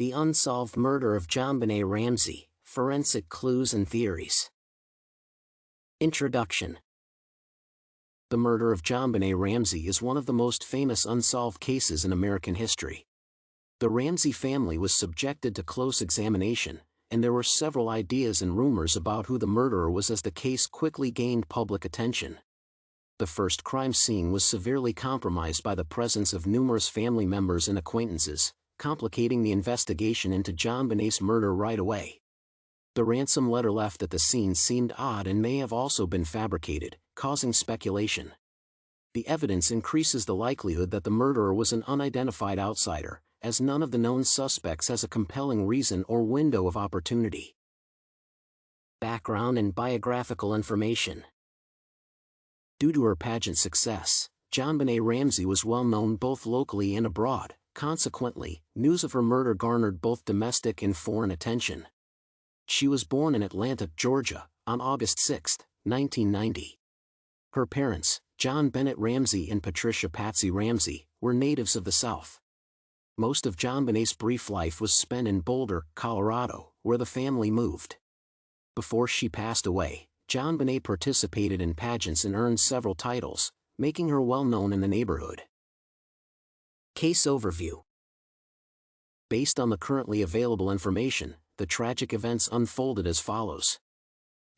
The Unsolved Murder of JonBenét Ramsey, Forensic Clues and Theories. Introduction. The murder of JonBenét Ramsey is one of the most famous unsolved cases in American history. The Ramsey family was subjected to close examination, and there were several ideas and rumors about who the murderer was as the case quickly gained public attention. The first crime scene was severely compromised by the presence of numerous family members and acquaintances, complicating the investigation into JonBenét's murder right away. The ransom letter left at the scene seemed odd and may have also been fabricated, causing speculation. The evidence increases the likelihood that the murderer was an unidentified outsider, as none of the known suspects has a compelling reason or window of opportunity. Background and biographical information. Due to her pageant success, JonBenét Ramsey was well known both locally and abroad. Consequently, news of her murder garnered both domestic and foreign attention. She was born in Atlanta, Georgia, on August 6, 1990. Her parents, JonBenét Ramsey and Patricia Patsy Ramsey, were natives of the South. Most of JonBenét's brief life was spent in Boulder, Colorado, where the family moved. Before she passed away, JonBenét participated in pageants and earned several titles, making her well known in the neighborhood. Case overview. Based on the currently available information, the tragic events unfolded as follows.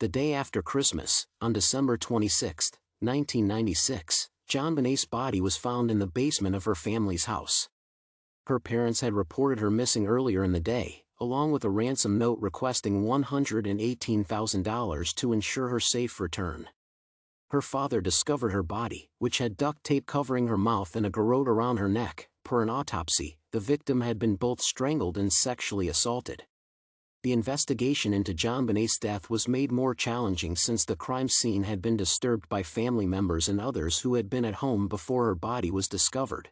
The day after Christmas, on December 26, 1996, JonBenét's body was found in the basement of her family's house. Her parents had reported her missing earlier in the day, along with a ransom note requesting $118,000 to ensure her safe return. Her father discovered her body, which had duct tape covering her mouth and a garrote around her neck. Per an autopsy, the victim had been both strangled and sexually assaulted. The investigation into JonBenét's death was made more challenging since the crime scene had been disturbed by family members and others who had been at home before her body was discovered.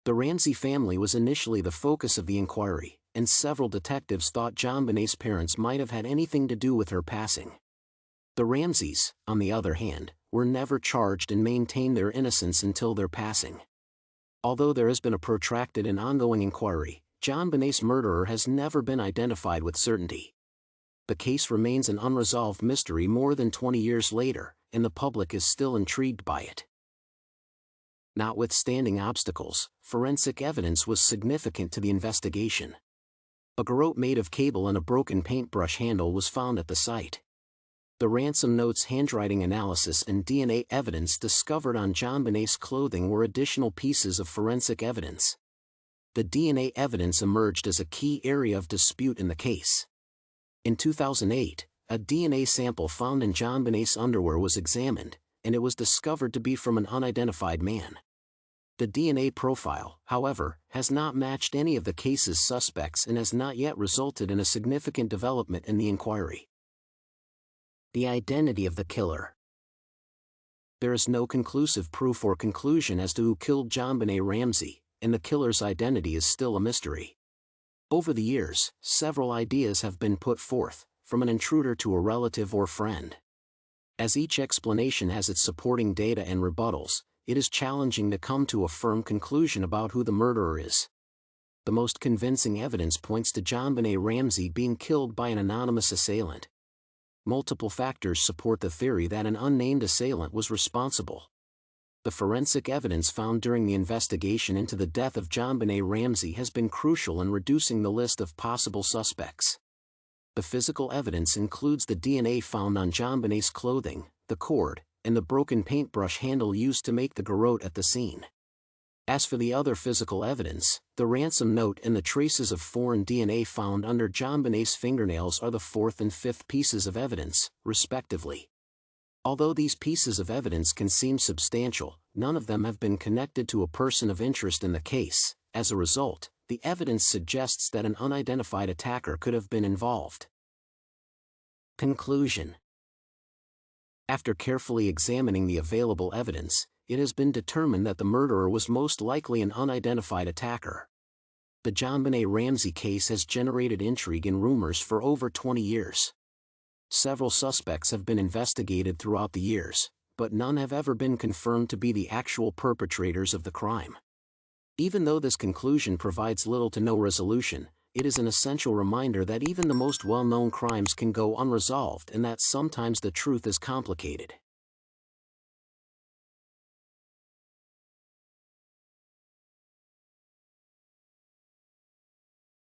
The Ramsey family was initially the focus of the inquiry, and several detectives thought JonBenét's parents might have had anything to do with her passing. The Ramseys, on the other hand, were never charged and maintained their innocence until their passing. Although there has been a protracted and ongoing inquiry, JonBenét's murderer has never been identified with certainty. The case remains an unresolved mystery more than 20 years later, and the public is still intrigued by it. Notwithstanding obstacles, forensic evidence was significant to the investigation. A garrote made of cable and a broken paintbrush handle was found at the site. The ransom note's handwriting analysis and DNA evidence discovered on JonBenét's clothing were additional pieces of forensic evidence. The DNA evidence emerged as a key area of dispute in the case. In 2008, a DNA sample found in JonBenét's underwear was examined, and it was discovered to be from an unidentified man. The DNA profile, however, has not matched any of the case's suspects and has not yet resulted in a significant development in the inquiry. The identity of the killer. There is no conclusive proof or conclusion as to who killed JonBenét Ramsey, and the killer's identity is still a mystery. Over the years, several ideas have been put forth, from an intruder to a relative or friend. As each explanation has its supporting data and rebuttals, it is challenging to come to a firm conclusion about who the murderer is. The most convincing evidence points to JonBenét Ramsey being killed by an anonymous assailant. Multiple factors support the theory that an unnamed assailant was responsible. The forensic evidence found during the investigation into the death of JonBenét Ramsey has been crucial in reducing the list of possible suspects. The physical evidence includes the DNA found on JonBenét's clothing, the cord, and the broken paintbrush handle used to make the garrote at the scene. As for the other physical evidence, the ransom note and the traces of foreign DNA found under JonBenét's fingernails are the fourth and fifth pieces of evidence, respectively. Although these pieces of evidence can seem substantial, none of them have been connected to a person of interest in the case. As a result, the evidence suggests that an unidentified attacker could have been involved. Conclusion. After carefully examining the available evidence, it has been determined that the murderer was most likely an unidentified attacker. The JonBenét Ramsey case has generated intrigue and rumors for over 20 years. Several suspects have been investigated throughout the years, but none have ever been confirmed to be the actual perpetrators of the crime. Even though this conclusion provides little to no resolution, it is an essential reminder that even the most well-known crimes can go unresolved and that sometimes the truth is complicated.